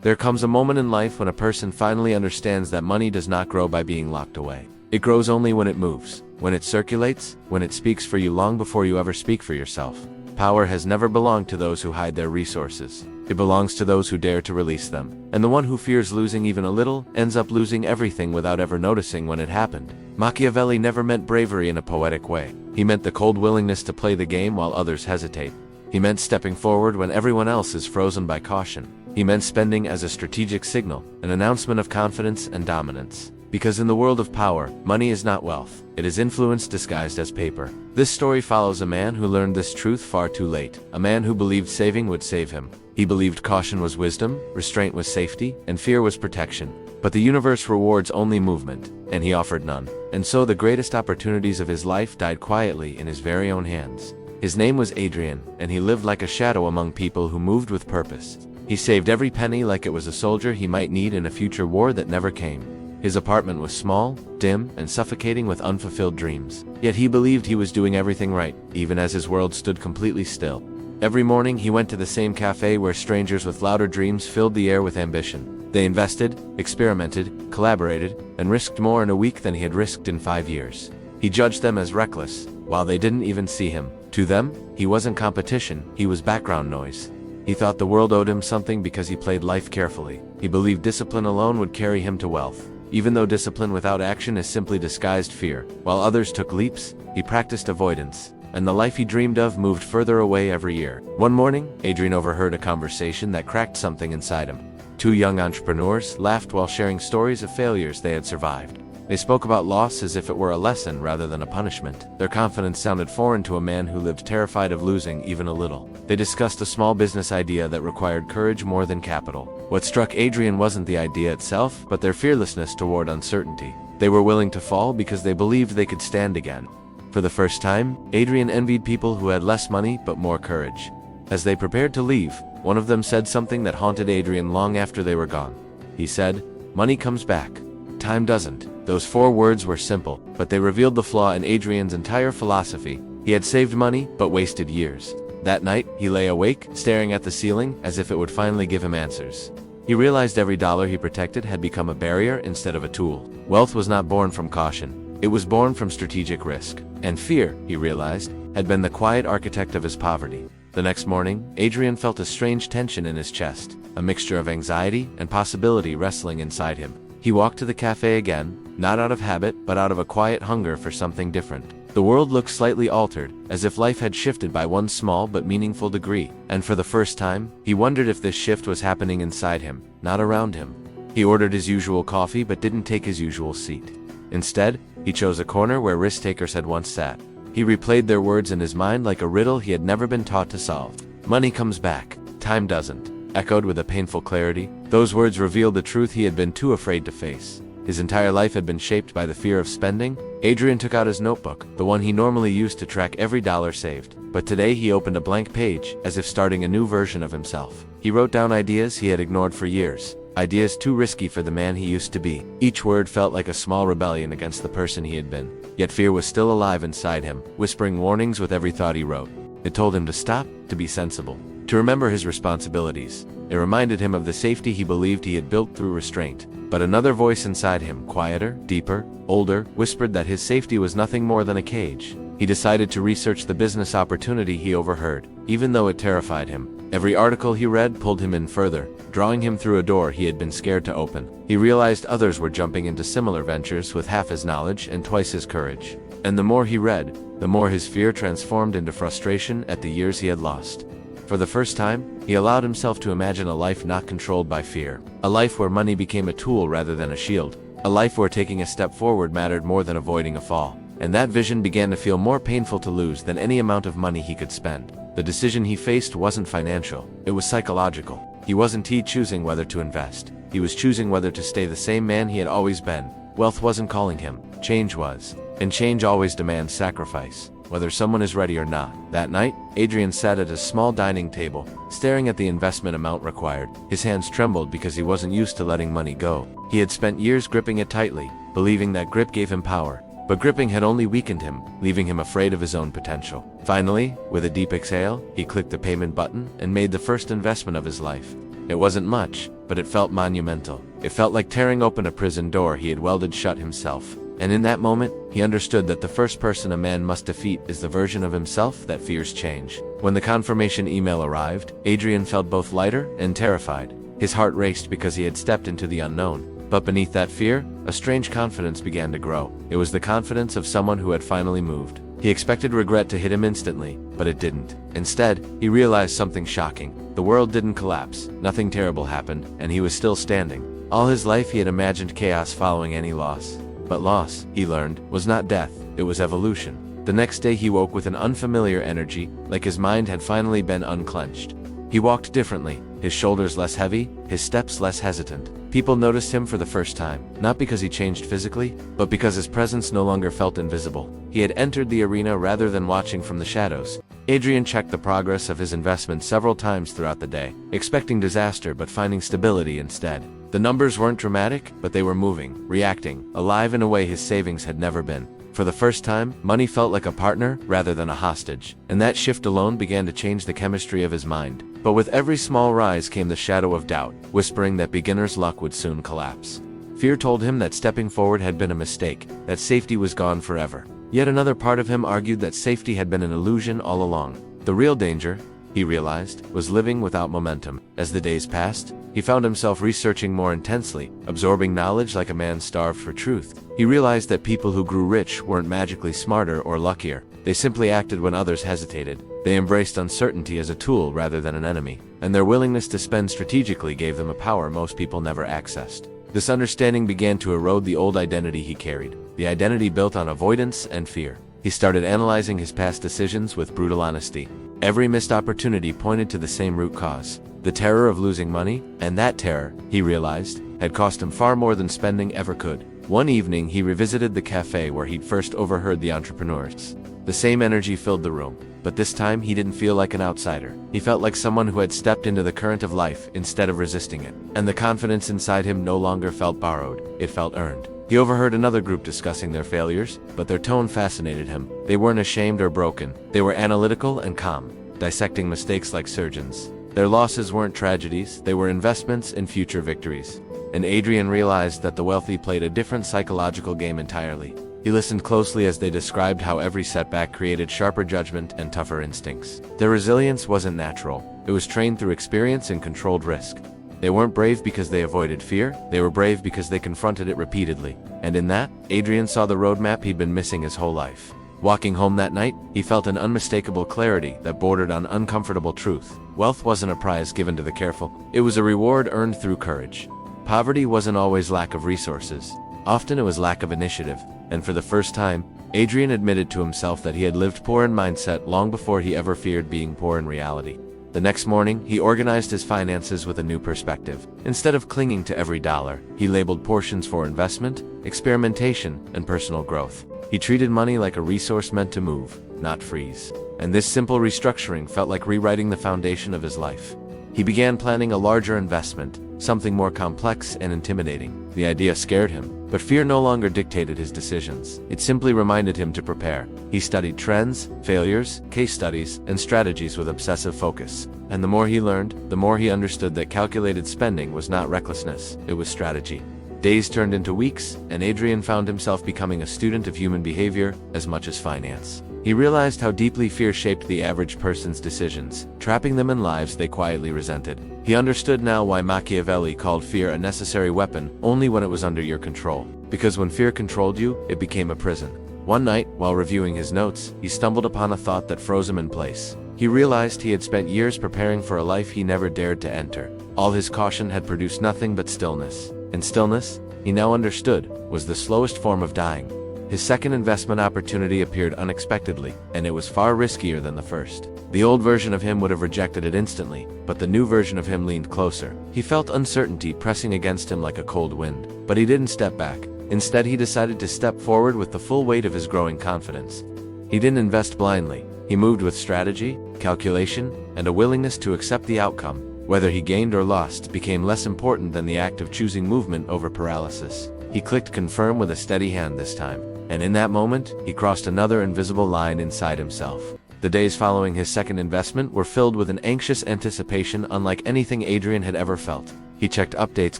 There comes a moment in life when a person finally understands that money does not grow by being locked away. It grows only when it moves, when it circulates, when it speaks for you long before you ever speak for yourself. Power has never belonged to those who hide their resources. It belongs to those who dare to release them. And the one who fears losing even a little ends up losing everything without ever noticing when it happened. Machiavelli never meant bravery in a poetic way. He meant the cold willingness to play the game while others hesitate. He meant stepping forward when everyone else is frozen by caution. He meant spending as a strategic signal, an announcement of confidence and dominance. Because in the world of power, money is not wealth. It is influence disguised as paper. This story follows a man who learned this truth far too late. A man who believed saving would save him. He believed caution was wisdom, restraint was safety, and fear was protection. But the universe rewards only movement, and he offered none. And so the greatest opportunities of his life died quietly in his very own hands. His name was Adrian, and he lived like a shadow among people who moved with purpose. He saved every penny like it was a soldier he might need in a future war that never came. His apartment was small, dim, and suffocating with unfulfilled dreams. Yet he believed he was doing everything right, even as his world stood completely still. Every morning he went to the same cafe where strangers with louder dreams filled the air with ambition. They invested, experimented, collaborated, and risked more in a week than he had risked in 5 years. He judged them as reckless, while they didn't even see him. To them, he wasn't competition, he was background noise. He thought the world owed him something because he played life carefully. He believed discipline alone would carry him to wealth. Even though discipline without action is simply disguised fear. While others took leaps, he practiced avoidance. And the life he dreamed of moved further away every year. One morning, Adrian overheard a conversation that cracked something inside him. Two young entrepreneurs laughed while sharing stories of failures they had survived. They spoke about loss as if it were a lesson rather than a punishment. Their confidence sounded foreign to a man who lived terrified of losing even a little. They discussed a small business idea that required courage more than capital. What struck Adrian wasn't the idea itself, but their fearlessness toward uncertainty. They were willing to fall because they believed they could stand again. For the first time, Adrian envied people who had less money but more courage. As they prepared to leave, one of them said something that haunted Adrian long after they were gone. He said, "Money comes back. Time doesn't." Those 4 words were simple, but they revealed the flaw in Adrian's entire philosophy. He had saved money, but wasted years. That night, he lay awake, staring at the ceiling, as if it would finally give him answers. He realized every dollar he protected had become a barrier instead of a tool. Wealth was not born from caution. It was born from strategic risk. And fear, he realized, had been the quiet architect of his poverty. The next morning, Adrian felt a strange tension in his chest, a mixture of anxiety and possibility wrestling inside him. He walked to the cafe again, not out of habit, but out of a quiet hunger for something different. The world looked slightly altered, as if life had shifted by one small but meaningful degree. And for the first time, he wondered if this shift was happening inside him, not around him. He ordered his usual coffee but didn't take his usual seat. Instead, he chose a corner where risk-takers had once sat. He replayed their words in his mind like a riddle he had never been taught to solve. "Money comes back. Time doesn't," echoed with a painful clarity. Those words revealed the truth he had been too afraid to face. His entire life had been shaped by the fear of spending. Adrian took out his notebook, the one he normally used to track every dollar saved. But today he opened a blank page, as if starting a new version of himself. He wrote down ideas he had ignored for years. Ideas too risky for the man he used to be. Each word felt like a small rebellion against the person he had been. Yet fear was still alive inside him, whispering warnings with every thought he wrote. It told him to stop, to be sensible, to remember his responsibilities. It reminded him of the safety he believed he had built through restraint. But another voice inside him, quieter, deeper, older, whispered that his safety was nothing more than a cage. He decided to research the business opportunity he overheard, even though it terrified him. Every article he read pulled him in further, drawing him through a door he had been scared to open. He realized others were jumping into similar ventures with half his knowledge and twice his courage. And the more he read, the more his fear transformed into frustration at the years he had lost. For the first time, he allowed himself to imagine a life not controlled by fear. A life where money became a tool rather than a shield. A life where taking a step forward mattered more than avoiding a fall. And that vision began to feel more painful to lose than any amount of money he could spend. The decision he faced wasn't financial, it was psychological. He wasn't choosing whether to invest. He was choosing whether to stay the same man he had always been. Wealth wasn't calling him, change was. And change always demands sacrifice, whether someone is ready or not. That night, Adrian sat at a small dining table, staring at the investment amount required. His hands trembled because he wasn't used to letting money go. He had spent years gripping it tightly, believing that grip gave him power. But gripping had only weakened him, leaving him afraid of his own potential. Finally, with a deep exhale, he clicked the payment button and made the first investment of his life. It wasn't much, but it felt monumental. It felt like tearing open a prison door he had welded shut himself. And in that moment, he understood that the first person a man must defeat is the version of himself that fears change. When the confirmation email arrived, Adrian felt both lighter and terrified. His heart raced because he had stepped into the unknown. But beneath that fear, a strange confidence began to grow. It was the confidence of someone who had finally moved. He expected regret to hit him instantly, but it didn't. Instead, he realized something shocking. The world didn't collapse, nothing terrible happened, and he was still standing. All his life he had imagined chaos following any loss. But loss, he learned, was not death, it was evolution. The next day he woke with an unfamiliar energy, like his mind had finally been unclenched. He walked differently, his shoulders less heavy, his steps less hesitant. People noticed him for the first time, not because he changed physically, but because his presence no longer felt invisible. He had entered the arena rather than watching from the shadows. Adrian checked the progress of his investment several times throughout the day, expecting disaster but finding stability instead. The numbers weren't dramatic, but they were moving, reacting, alive in a way his savings had never been. For the first time, money felt like a partner rather than a hostage, and that shift alone began to change the chemistry of his mind. But with every small rise came the shadow of doubt, whispering that beginner's luck would soon collapse. Fear told him that stepping forward had been a mistake, that safety was gone forever. Yet another part of him argued that safety had been an illusion all along. The real danger, he realized, was living without momentum. As the days passed, he found himself researching more intensely, absorbing knowledge like a man starved for truth. He realized that people who grew rich weren't magically smarter or luckier. They simply acted when others hesitated. They embraced uncertainty as a tool rather than an enemy, and their willingness to spend strategically gave them a power most people never accessed. This understanding began to erode the old identity he carried, the identity built on avoidance and fear. He started analyzing his past decisions with brutal honesty. Every missed opportunity pointed to the same root cause, the terror of losing money, and that terror, he realized, had cost him far more than spending ever could. One evening, he revisited the cafe where he'd first overheard the entrepreneurs. The same energy filled the room, but this time he didn't feel like an outsider. He felt like someone who had stepped into the current of life instead of resisting it, and the confidence inside him no longer felt borrowed, it felt earned. He overheard another group discussing their failures, but their tone fascinated him. They weren't ashamed or broken. They were analytical and calm, dissecting mistakes like surgeons. Their losses weren't tragedies, they were investments in future victories. And Adrian realized that the wealthy played a different psychological game entirely. He listened closely as they described how every setback created sharper judgment and tougher instincts. Their resilience wasn't natural. It was trained through experience and controlled risk. They weren't brave because they avoided fear, they were brave because they confronted it repeatedly. And in that, Adrian saw the roadmap he'd been missing his whole life. Walking home that night, he felt an unmistakable clarity that bordered on uncomfortable truth. Wealth wasn't a prize given to the careful. It was a reward earned through courage. Poverty wasn't always lack of resources. Often it was lack of initiative. And for the first time, Adrian admitted to himself that he had lived poor in mindset long before he ever feared being poor in reality. The next morning, he organized his finances with a new perspective. Instead of clinging to every dollar, he labeled portions for investment, experimentation, and personal growth. He treated money like a resource meant to move, not freeze. And this simple restructuring felt like rewriting the foundation of his life. He began planning a larger investment, something more complex and intimidating. The idea scared him, but fear no longer dictated his decisions. It simply reminded him to prepare. He studied trends, failures, case studies, and strategies with obsessive focus. And the more he learned, the more he understood that calculated spending was not recklessness, it was strategy. Days turned into weeks, and Adrian found himself becoming a student of human behavior as much as finance. He realized how deeply fear shaped the average person's decisions, trapping them in lives they quietly resented. He understood now why Machiavelli called fear a necessary weapon only when it was under your control. Because when fear controlled you, it became a prison. One night, while reviewing his notes, he stumbled upon a thought that froze him in place. He realized he had spent years preparing for a life he never dared to enter. All his caution had produced nothing but stillness. And stillness, he now understood, was the slowest form of dying. His second investment opportunity appeared unexpectedly, and it was far riskier than the first. The old version of him would have rejected it instantly, but the new version of him leaned closer. He felt uncertainty pressing against him like a cold wind, but he didn't step back. Instead, he decided to step forward with the full weight of his growing confidence. He didn't invest blindly. He moved with strategy, calculation, and a willingness to accept the outcome. Whether he gained or lost became less important than the act of choosing movement over paralysis. He clicked confirm with a steady hand this time. And in that moment, he crossed another invisible line inside himself. The days following his second investment were filled with an anxious anticipation unlike anything Adrian had ever felt. He checked updates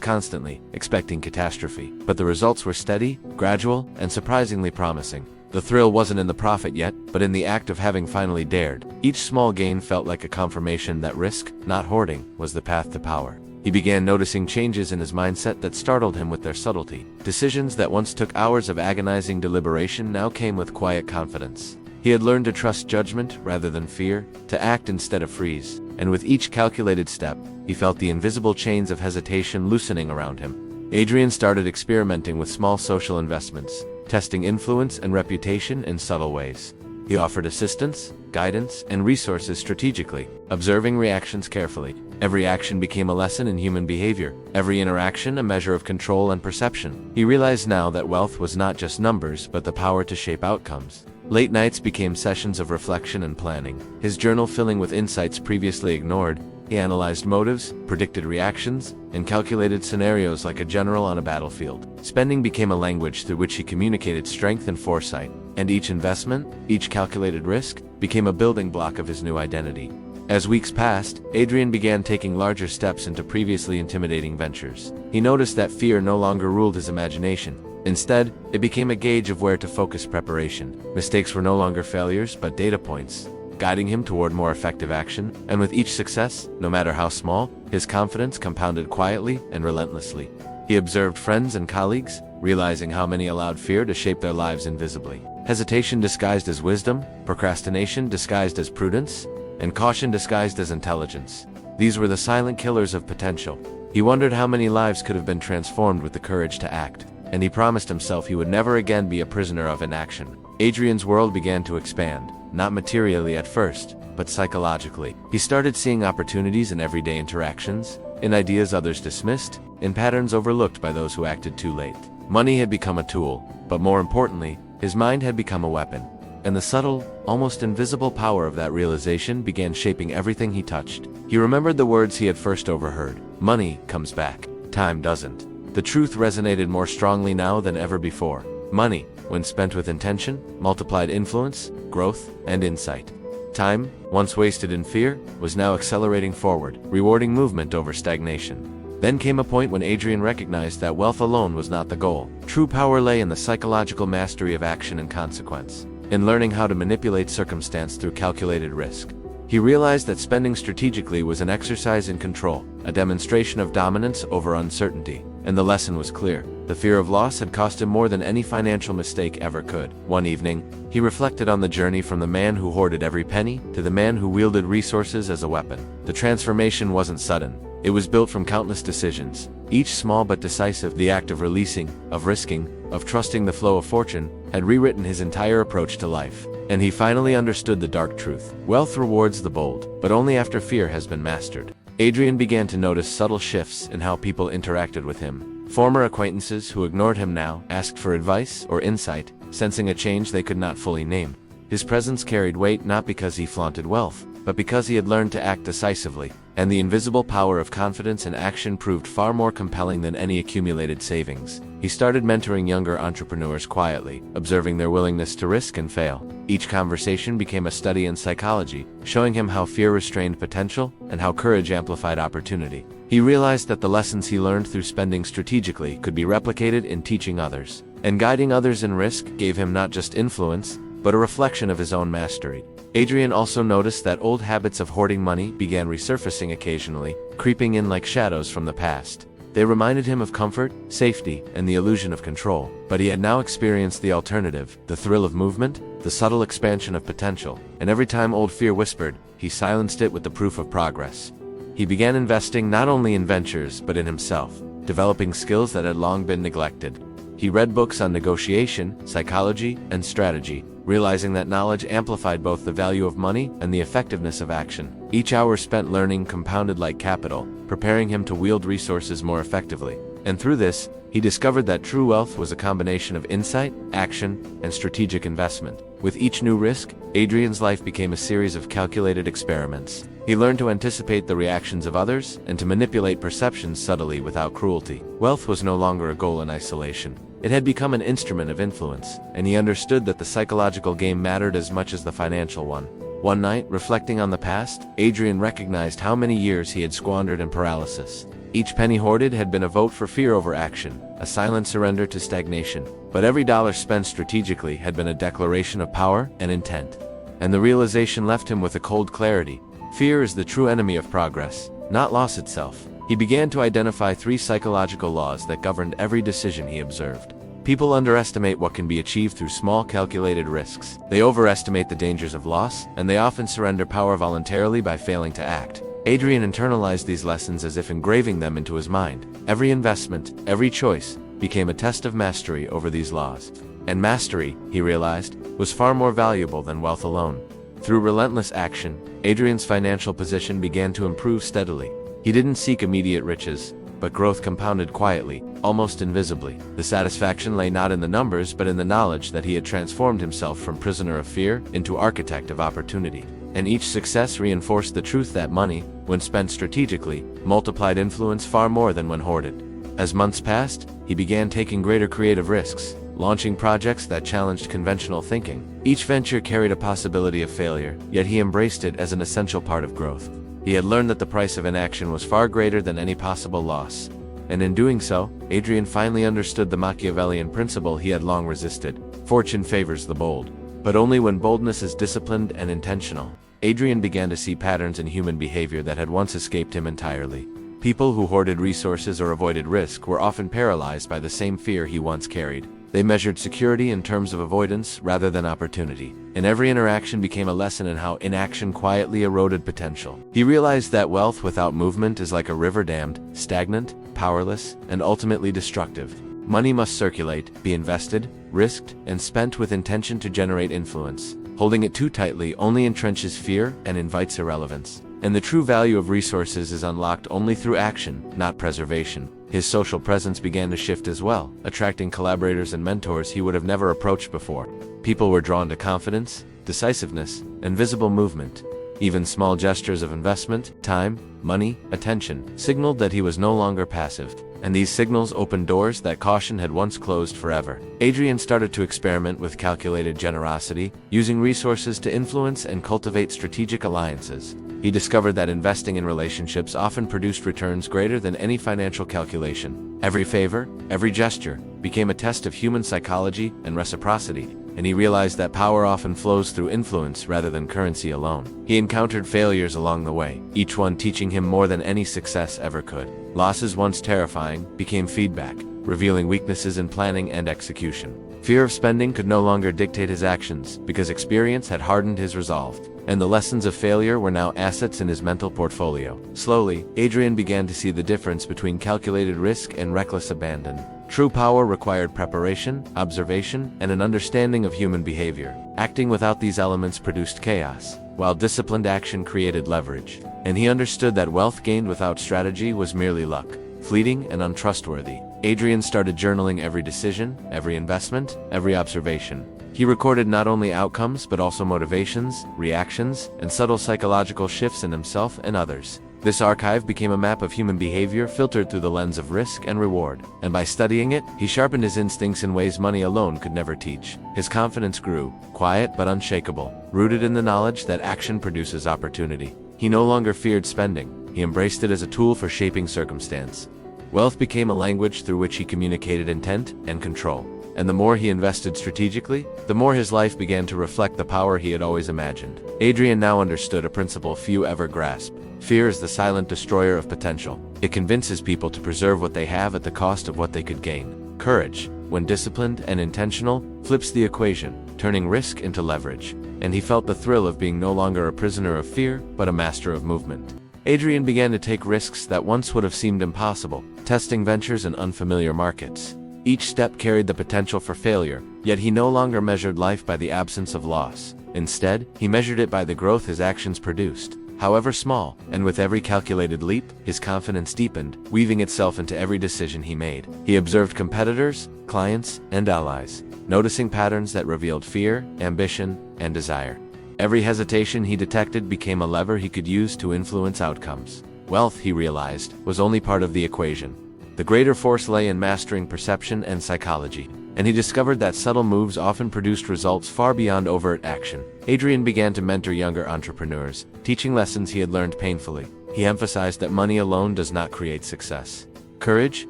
constantly, expecting catastrophe. But the results were steady, gradual, and surprisingly promising. The thrill wasn't in the profit yet, but in the act of having finally dared. Each small gain felt like a confirmation that risk, not hoarding, was the path to power. He began noticing changes in his mindset that startled him with their subtlety. Decisions that once took hours of agonizing deliberation now came with quiet confidence. He had learned to trust judgment rather than fear, to act instead of freeze. And with each calculated step, he felt the invisible chains of hesitation loosening around him. Adrian started experimenting with small social investments, testing influence and reputation in subtle ways. He offered assistance, guidance, and resources strategically, observing reactions carefully. Every action became a lesson in human behavior, every interaction a measure of control and perception. He realized now that wealth was not just numbers, but the power to shape outcomes. Late nights became sessions of reflection and planning, his journal filling with insights previously ignored. He analyzed motives, predicted reactions, and calculated scenarios like a general on a battlefield. Spending became a language through which he communicated strength and foresight, and each investment, each calculated risk, became a building block of his new identity. As weeks passed, Adrian began taking larger steps into previously intimidating ventures. He noticed that fear no longer ruled his imagination. Instead, it became a gauge of where to focus preparation. Mistakes were no longer failures, but data points, guiding him toward more effective action. And with each success, no matter how small, his confidence compounded quietly and relentlessly. He observed friends and colleagues, realizing how many allowed fear to shape their lives invisibly. Hesitation disguised as wisdom, procrastination disguised as prudence, and caution disguised as intelligence. These were the silent killers of potential. He wondered how many lives could have been transformed with the courage to act, and he promised himself he would never again be a prisoner of inaction. Adrian's world began to expand, not materially at first, but psychologically. He started seeing opportunities in everyday interactions, in ideas others dismissed, in patterns overlooked by those who acted too late. Money had become a tool, but more importantly, his mind had become a weapon. And the subtle, almost invisible power of that realization began shaping everything he touched. He remembered the words he had first overheard: money comes back, time doesn't. The truth resonated more strongly now than ever before. Money, when spent with intention, multiplied influence, growth, and insight. Time, once wasted in fear, was now accelerating forward, rewarding movement over stagnation. Then came a point when Adrian recognized that wealth alone was not the goal. True power lay in the psychological mastery of action and consequence, in learning how to manipulate circumstance through calculated risk. He realized that spending strategically was an exercise in control, a demonstration of dominance over uncertainty. And the lesson was clear. The fear of loss had cost him more than any financial mistake ever could. One evening, he reflected on the journey from the man who hoarded every penny to the man who wielded resources as a weapon. The transformation wasn't sudden. It was built from countless decisions, each small but decisive. The act of releasing, of risking, of trusting the flow of fortune, had rewritten his entire approach to life. And he finally understood the dark truth. Wealth rewards the bold, but only after fear has been mastered. Adrian began to notice subtle shifts in how people interacted with him. Former acquaintances who ignored him now asked for advice or insight, sensing a change they could not fully name. His presence carried weight not because he flaunted wealth, but because he had learned to act decisively, and the invisible power of confidence and action proved far more compelling than any accumulated savings. He started mentoring younger entrepreneurs quietly, observing their willingness to risk and fail. Each conversation became a study in psychology, showing him how fear restrained potential and how courage amplified opportunity. He realized that the lessons he learned through spending strategically could be replicated in teaching others. And guiding others in risk gave him not just influence, but a reflection of his own mastery. Adrian also noticed that old habits of hoarding money began resurfacing occasionally, creeping in like shadows from the past. They reminded him of comfort, safety, and the illusion of control. But he had now experienced the alternative, the thrill of movement, the subtle expansion of potential. And every time old fear whispered, he silenced it with the proof of progress. He began investing not only in ventures but in himself, developing skills that had long been neglected. He read books on negotiation, psychology, and strategy, realizing that knowledge amplified both the value of money and the effectiveness of action. Each hour spent learning compounded like capital, preparing him to wield resources more effectively. And through this, he discovered that true wealth was a combination of insight, action, and strategic investment. With each new risk, Adrian's life became a series of calculated experiments. He learned to anticipate the reactions of others and to manipulate perceptions subtly without cruelty. Wealth was no longer a goal in isolation. It had become an instrument of influence, and he understood that the psychological game mattered as much as the financial one. One night, reflecting on the past, Adrian recognized how many years he had squandered in paralysis. Each penny hoarded had been a vote for fear over action, a silent surrender to stagnation. But every dollar spent strategically had been a declaration of power and intent. And the realization left him with a cold clarity. Fear is the true enemy of progress, not loss itself. He began to identify 3 psychological laws that governed every decision he observed. People underestimate what can be achieved through small, calculated risks. They overestimate the dangers of loss, and they often surrender power voluntarily by failing to act. Adrian internalized these lessons as if engraving them into his mind. Every investment, every choice, became a test of mastery over these laws. And mastery, he realized, was far more valuable than wealth alone. Through relentless action, Adrian's financial position began to improve steadily. He didn't seek immediate riches, but growth compounded quietly, almost invisibly. The satisfaction lay not in the numbers but in the knowledge that he had transformed himself from prisoner of fear into architect of opportunity. And each success reinforced the truth that money, when spent strategically, multiplied influence far more than when hoarded. As months passed, he began taking greater creative risks, launching projects that challenged conventional thinking. Each venture carried a possibility of failure, yet he embraced it as an essential part of growth. He had learned that the price of inaction was far greater than any possible loss. And in doing so, Adrian finally understood the Machiavellian principle he had long resisted. Fortune favors the bold. But only when boldness is disciplined and intentional. Adrian began to see patterns in human behavior that had once escaped him entirely. People who hoarded resources or avoided risk were often paralyzed by the same fear he once carried. They measured security in terms of avoidance rather than opportunity, and every interaction became a lesson in how inaction quietly eroded potential. He realized that wealth without movement is like a river dammed, stagnant, powerless, and ultimately destructive. Money must circulate, be invested, risked, and spent with intention to generate influence. Holding it too tightly only entrenches fear and invites irrelevance. And the true value of resources is unlocked only through action, not preservation. His social presence began to shift as well, attracting collaborators and mentors he would have never approached before. People were drawn to confidence, decisiveness, and visible movement. Even small gestures of investment, time, money, attention, signaled that he was no longer passive. And these signals opened doors that caution had once closed forever. Adrian started to experiment with calculated generosity, using resources to influence and cultivate strategic alliances. He discovered that investing in relationships often produced returns greater than any financial calculation. Every favor, every gesture, became a test of human psychology and reciprocity, and he realized that power often flows through influence rather than currency alone. He encountered failures along the way, each one teaching him more than any success ever could. Losses, once terrifying, became feedback, revealing weaknesses in planning and execution. Fear of spending could no longer dictate his actions, because experience had hardened his resolve. And the lessons of failure were now assets in his mental portfolio. Slowly, Adrian began to see the difference between calculated risk and reckless abandon. True power required preparation, observation, and an understanding of human behavior. Acting without these elements produced chaos, while disciplined action created leverage. And he understood that wealth gained without strategy was merely luck, fleeting and untrustworthy. Adrian started journaling every decision, every investment, every observation. He recorded not only outcomes but also motivations, reactions, and subtle psychological shifts in himself and others. This archive became a map of human behavior filtered through the lens of risk and reward. And by studying it, he sharpened his instincts in ways money alone could never teach. His confidence grew, quiet but unshakable, rooted in the knowledge that action produces opportunity. He no longer feared spending. He embraced it as a tool for shaping circumstance. Wealth became a language through which he communicated intent and control. And the more he invested strategically, the more his life began to reflect the power he had always imagined. Adrian now understood a principle few ever grasp. Fear is the silent destroyer of potential. It convinces people to preserve what they have at the cost of what they could gain. Courage, when disciplined and intentional, flips the equation, turning risk into leverage. And he felt the thrill of being no longer a prisoner of fear, but a master of movement. Adrian began to take risks that once would have seemed impossible, testing ventures in unfamiliar markets. Each step carried the potential for failure, yet he no longer measured life by the absence of loss. Instead, he measured it by the growth his actions produced, however small, and with every calculated leap, his confidence deepened, weaving itself into every decision he made. He observed competitors, clients, and allies, noticing patterns that revealed fear, ambition, and desire. Every hesitation he detected became a lever he could use to influence outcomes. Wealth, he realized, was only part of the equation. The greater force lay in mastering perception and psychology. and he discovered that subtle moves often produced results far beyond overt action. Adrian began to mentor younger entrepreneurs, teaching lessons he had learned painfully. He emphasized that money alone does not create success. Courage,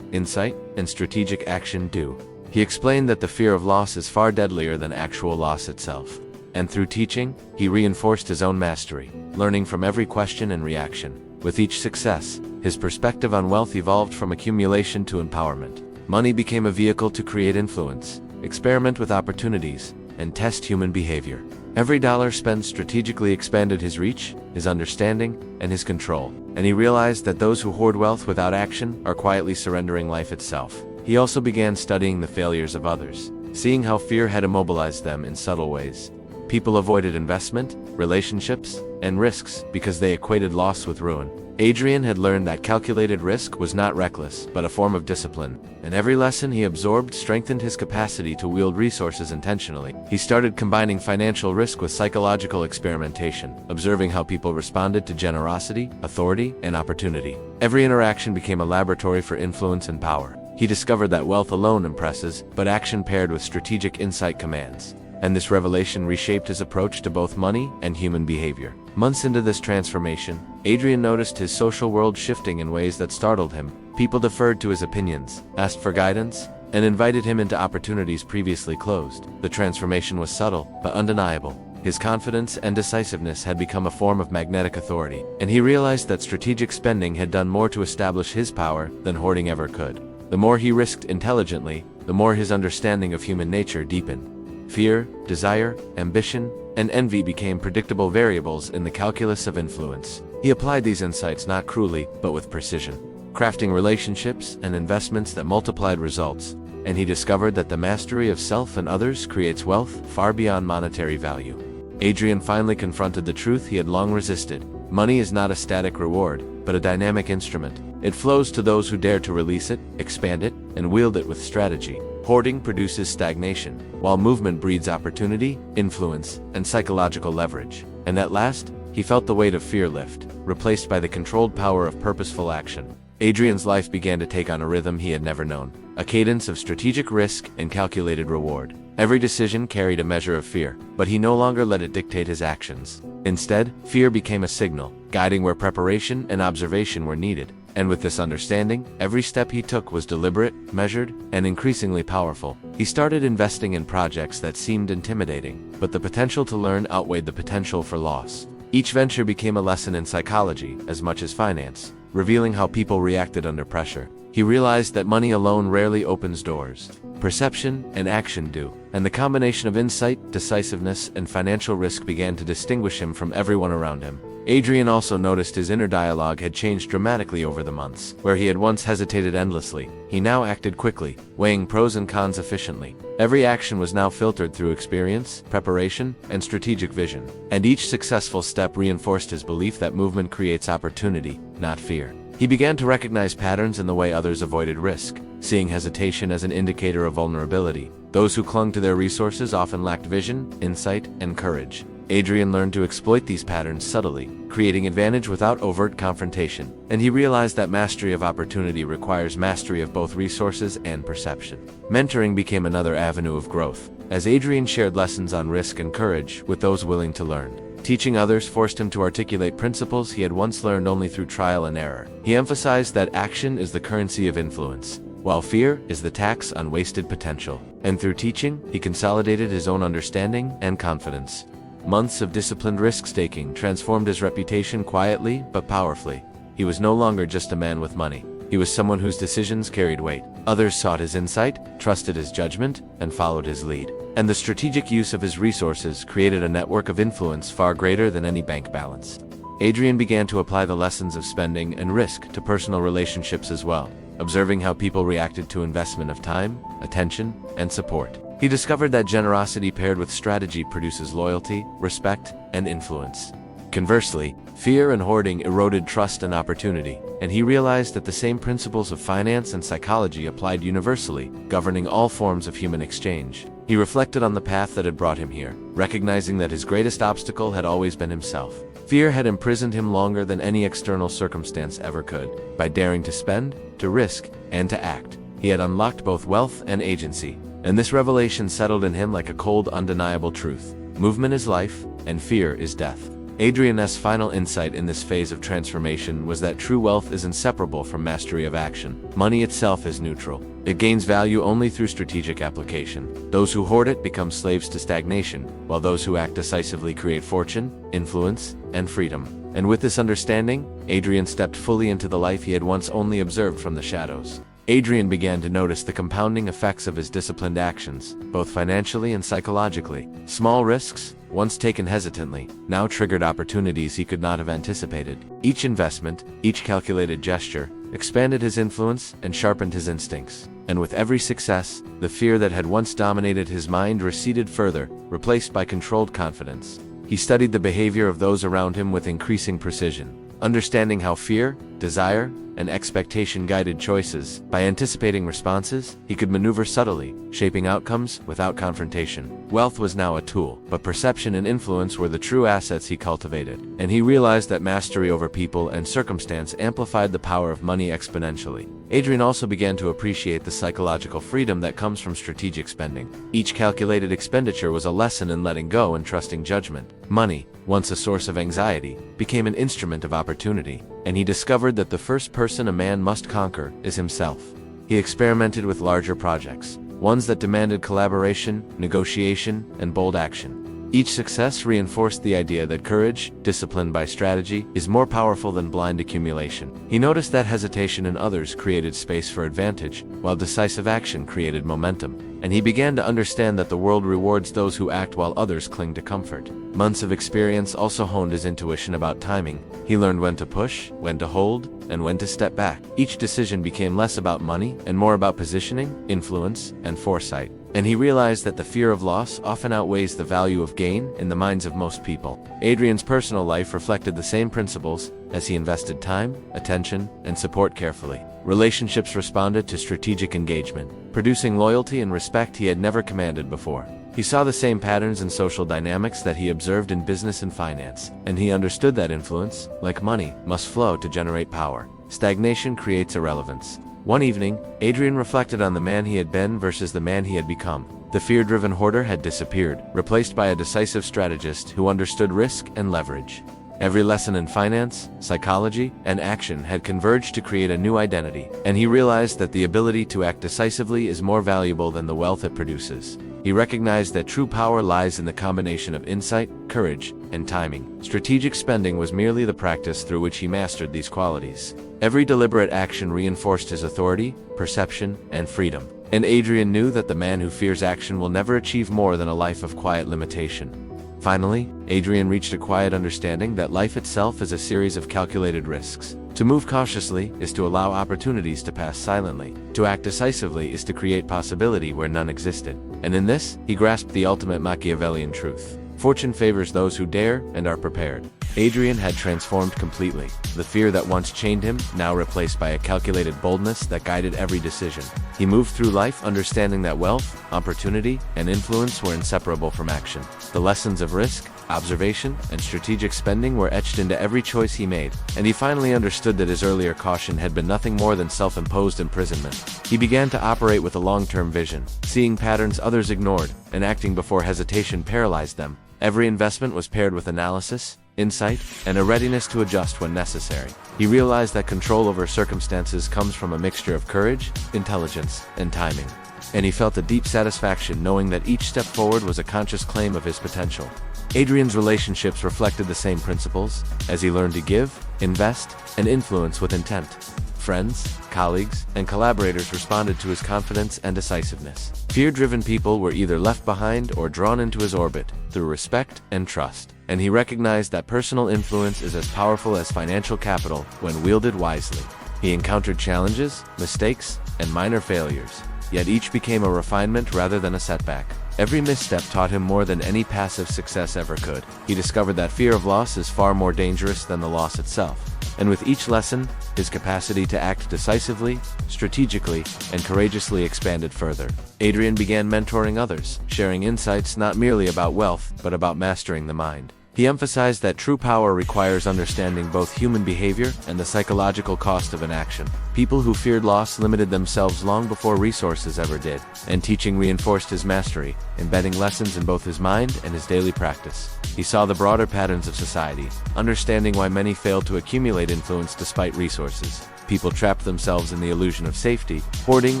insight, and strategic action do. He explained that the fear of loss is far deadlier than actual loss itself. And through teaching, he reinforced his own mastery, learning from every question and reaction. With each success, his perspective on wealth evolved from accumulation to empowerment. Money became a vehicle to create influence, experiment with opportunities, and test human behavior. Every dollar spent strategically expanded his reach, his understanding, and his control. And he realized that those who hoard wealth without action are quietly surrendering life itself. He also began studying the failures of others, seeing how fear had immobilized them in subtle ways. People avoided investment, relationships, and risks because they equated loss with ruin. Adrian had learned that calculated risk was not reckless, but a form of discipline, and every lesson he absorbed strengthened his capacity to wield resources intentionally. He started combining financial risk with psychological experimentation, observing how people responded to generosity, authority, and opportunity. Every interaction became a laboratory for influence and power. He discovered that wealth alone impresses, but action paired with strategic insight commands. And this revelation reshaped his approach to both money and human behavior. Months into this transformation, Adrian noticed his social world shifting in ways that startled him. People deferred to his opinions, asked for guidance, and invited him into opportunities previously closed. The transformation was subtle, but undeniable. His confidence and decisiveness had become a form of magnetic authority, and he realized that strategic spending had done more to establish his power than hoarding ever could. The more he risked intelligently, the more his understanding of human nature deepened. Fear, desire, ambition, and envy became predictable variables in the calculus of influence. He applied these insights not cruelly, but with precision, crafting relationships and investments that multiplied results, and he discovered that the mastery of self and others creates wealth far beyond monetary value. Adrian finally confronted the truth he had long resisted. Money is not a static reward, but a dynamic instrument. It flows to those who dare to release it, expand it, and wield it with strategy. Hoarding produces stagnation, while movement breeds opportunity, influence, and psychological leverage. And at last, he felt the weight of fear lift, replaced by the controlled power of purposeful action. Adrian's life began to take on a rhythm he had never known, a cadence of strategic risk and calculated reward. Every decision carried a measure of fear, but he no longer let it dictate his actions. Instead, fear became a signal, guiding where preparation and observation were needed. And with this understanding, every step he took was deliberate, measured, and increasingly powerful. He started investing in projects that seemed intimidating, but the potential to learn outweighed the potential for loss. Each venture became a lesson in psychology as much as finance, revealing how people reacted under pressure. He realized that money alone rarely opens doors. Perception and action do, and the combination of insight, decisiveness, and financial risk began to distinguish him from everyone around him. Adrian also noticed his inner dialogue had changed dramatically over the months. Where he had once hesitated endlessly, he now acted quickly, weighing pros and cons efficiently. Every action was now filtered through experience, preparation, and strategic vision. And each successful step reinforced his belief that movement creates opportunity, not fear. He began to recognize patterns in the way others avoided risk, seeing hesitation as an indicator of vulnerability. Those who clung to their resources often lacked vision, insight, and courage. Adrian learned to exploit these patterns subtly, creating advantage without overt confrontation, and he realized that mastery of opportunity requires mastery of both resources and perception. Mentoring became another avenue of growth, as Adrian shared lessons on risk and courage with those willing to learn. Teaching others forced him to articulate principles he had once learned only through trial and error. He emphasized that action is the currency of influence, while fear is the tax on wasted potential. And through teaching, he consolidated his own understanding and confidence. Months of disciplined risk-taking transformed his reputation quietly but powerfully. He was no longer just a man with money. He was someone whose decisions carried weight. Others sought his insight, trusted his judgment, and followed his lead. And the strategic use of his resources created a network of influence far greater than any bank balance. Adrian began to apply the lessons of spending and risk to personal relationships as well, observing how people reacted to investment of time, attention, and support. He discovered that generosity paired with strategy produces loyalty, respect, and influence. Conversely, fear and hoarding eroded trust and opportunity, and he realized that the same principles of finance and psychology applied universally, governing all forms of human exchange. He reflected on the path that had brought him here, recognizing that his greatest obstacle had always been himself. Fear had imprisoned him longer than any external circumstance ever could. By daring to spend, to risk, and to act, he had unlocked both wealth and agency. and this revelation settled in him like a cold, undeniable truth. Movement is life, and fear is death. Adrian's final insight in this phase of transformation was that true wealth is inseparable from mastery of action. Money itself is neutral. It gains value only through strategic application. Those who hoard it become slaves to stagnation, while those who act decisively create fortune, influence, and freedom. And with this understanding, Adrian stepped fully into the life he had once only observed from the shadows. Adrian began to notice the compounding effects of his disciplined actions, both financially and psychologically. Small risks, once taken hesitantly, now triggered opportunities he could not have anticipated. Each investment, each calculated gesture, expanded his influence and sharpened his instincts. And with every success, the fear that had once dominated his mind receded further, replaced by controlled confidence. He studied the behavior of those around him with increasing precision, understanding how fear, desire, and expectation guided choices. By anticipating responses, he could maneuver subtly, shaping outcomes without confrontation. Wealth was now a tool, but perception and influence were the true assets he cultivated. And he realized that mastery over people and circumstance amplified the power of money exponentially. Adrian also began to appreciate the psychological freedom that comes from strategic spending. Each calculated expenditure was a lesson in letting go and trusting judgment. Money, once a source of anxiety, became an instrument of opportunity, and he discovered that the first person a man must conquer is himself. He experimented with larger projects, ones that demanded collaboration, negotiation, and bold action. Each success reinforced the idea that courage, disciplined by strategy, is more powerful than blind accumulation. He noticed that hesitation in others created space for advantage, while decisive action created momentum. And he began to understand that the world rewards those who act while others cling to comfort. Months of experience also honed his intuition about timing. He learned when to push, when to hold, and when to step back. Each decision became less about money and more about positioning, influence, and foresight. And he realized that the fear of loss often outweighs the value of gain in the minds of most people. Adrian's personal life reflected the same principles as he invested time, attention, and support carefully. Relationships responded to strategic engagement, producing loyalty and respect he had never commanded before. He saw the same patterns in social dynamics that he observed in business and finance, and he understood that influence, like money, must flow to generate power. Stagnation creates irrelevance. One evening, Adrian reflected on the man he had been versus the man he had become. The fear-driven hoarder had disappeared, replaced by a decisive strategist who understood risk and leverage. Every lesson in finance, psychology, and action had converged to create a new identity, and he realized that the ability to act decisively is more valuable than the wealth it produces. He recognized that true power lies in the combination of insight, courage, and timing. Strategic spending was merely the practice through which he mastered these qualities. Every deliberate action reinforced his authority, perception, and freedom. And Adrian knew that the man who fears action will never achieve more than a life of quiet limitation. Finally, Adrian reached a quiet understanding that life itself is a series of calculated risks. To move cautiously is to allow opportunities to pass silently. To act decisively is to create possibility where none existed. And in this, he grasped the ultimate Machiavellian truth. Fortune favors those who dare and are prepared. Adrian had transformed completely. The fear that once chained him, now replaced by a calculated boldness that guided every decision. He moved through life understanding that wealth, opportunity, and influence were inseparable from action. The lessons of risk, observation, and strategic spending were etched into every choice he made, and he finally understood that his earlier caution had been nothing more than self-imposed imprisonment. He began to operate with a long-term vision, seeing patterns others ignored, and acting before hesitation paralyzed them. Every investment was paired with analysis, insight, and a readiness to adjust when necessary. He realized that control over circumstances comes from a mixture of courage, intelligence, and timing. And he felt a deep satisfaction knowing that each step forward was a conscious claim of his potential. Adrian's relationships reflected the same principles, as he learned to give, invest, and influence with intent. Friends, colleagues, and collaborators responded to his confidence and decisiveness. Fear-driven people were either left behind or drawn into his orbit through respect and trust. And he recognized that personal influence is as powerful as financial capital when wielded wisely. He encountered challenges, mistakes, and minor failures, yet each became a refinement rather than a setback. Every misstep taught him more than any passive success ever could. He discovered that fear of loss is far more dangerous than the loss itself. And with each lesson, his capacity to act decisively, strategically, and courageously expanded further. Adrian began mentoring others, sharing insights not merely about wealth, but about mastering the mind. He emphasized that true power requires understanding both human behavior and the psychological cost of an action. People who feared loss limited themselves long before resources ever did, and teaching reinforced his mastery, embedding lessons in both his mind and his daily practice. He saw the broader patterns of society, understanding why many failed to accumulate influence despite resources. People trapped themselves in the illusion of safety, hoarding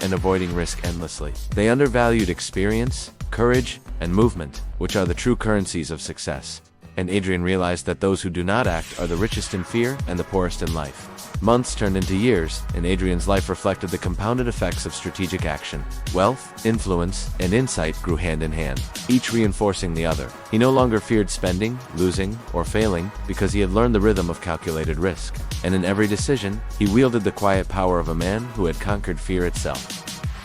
and avoiding risk endlessly. They undervalued experience, courage, and movement, which are the true currencies of success. And Adrian realized that those who do not act are the richest in fear and the poorest in life. Months turned into years, and Adrian's life reflected the compounded effects of strategic action. Wealth, influence, and insight grew hand in hand, each reinforcing the other. He no longer feared spending, losing, or failing, because he had learned the rhythm of calculated risk. And in every decision, he wielded the quiet power of a man who had conquered fear itself.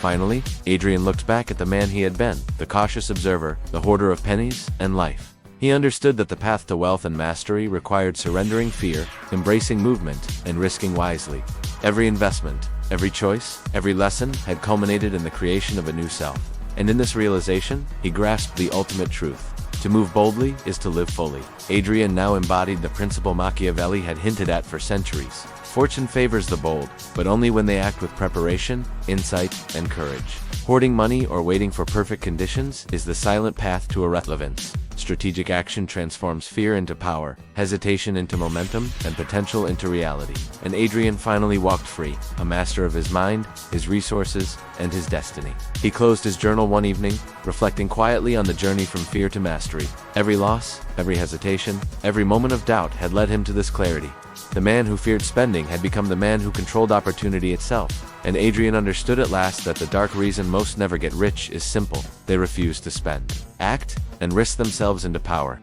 Finally, Adrian looked back at the man he had been, the cautious observer, the hoarder of pennies and life. He understood that the path to wealth and mastery required surrendering fear, embracing movement, and risking wisely. Every investment, every choice, every lesson had culminated in the creation of a new self. And in this realization, he grasped the ultimate truth. To move boldly is to live fully. Adrian now embodied the principle Machiavelli had hinted at for centuries. Fortune favors the bold, but only when they act with preparation, insight, and courage. Hoarding money or waiting for perfect conditions is the silent path to irrelevance. Strategic action transforms fear into power, hesitation into momentum, and potential into reality. And Adrian finally walked free, a master of his mind, his resources, and his destiny. He closed his journal one evening, reflecting quietly on the journey from fear to mastery. Every loss, every hesitation, every moment of doubt had led him to this clarity. The man who feared spending had become the man who controlled opportunity itself. And Adrian understood at last that the dark reason most never get rich is simple: they refuse to spend, act, and risk themselves into power.